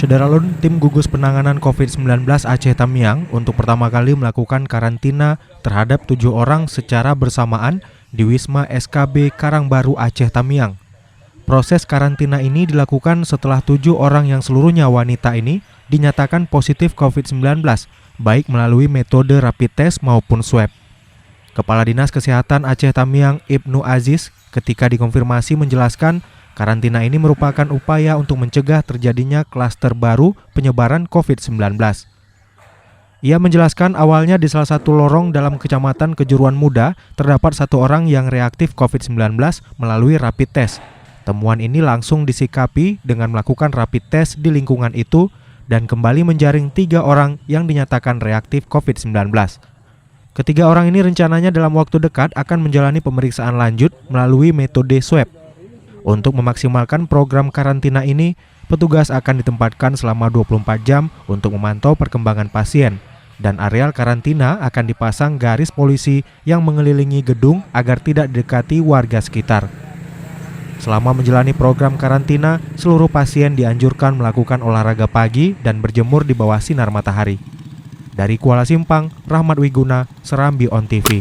Syederalun, tim gugus penanganan COVID-19 Aceh Tamiang untuk pertama kali melakukan karantina terhadap 7 orang secara bersamaan di Wisma SKB Karangbaru Aceh Tamiang. Proses karantina ini dilakukan setelah 7 orang yang seluruhnya wanita ini dinyatakan positif COVID-19, baik melalui metode rapid test maupun swab. Kepala Dinas Kesehatan Aceh Tamiang Ibnu Aziz ketika dikonfirmasi menjelaskan karantina ini merupakan upaya untuk mencegah terjadinya klaster baru penyebaran COVID-19. Ia menjelaskan awalnya di salah satu lorong dalam Kecamatan Kejuruan Muda terdapat 1 orang yang reaktif COVID-19 melalui rapid test. Temuan ini langsung disikapi dengan melakukan rapid test di lingkungan itu dan kembali menjaring 3 orang yang dinyatakan reaktif COVID-19. Ketiga orang ini rencananya dalam waktu dekat akan menjalani pemeriksaan lanjut melalui metode swab. Untuk memaksimalkan program karantina ini, petugas akan ditempatkan selama 24 jam untuk memantau perkembangan pasien, dan areal karantina akan dipasang garis polisi yang mengelilingi gedung agar tidak didekati warga sekitar. Selama menjalani program karantina, seluruh pasien dianjurkan melakukan olahraga pagi dan berjemur di bawah sinar matahari. Dari Kuala Simpang, Rahmat Wiguna, Serambi On TV.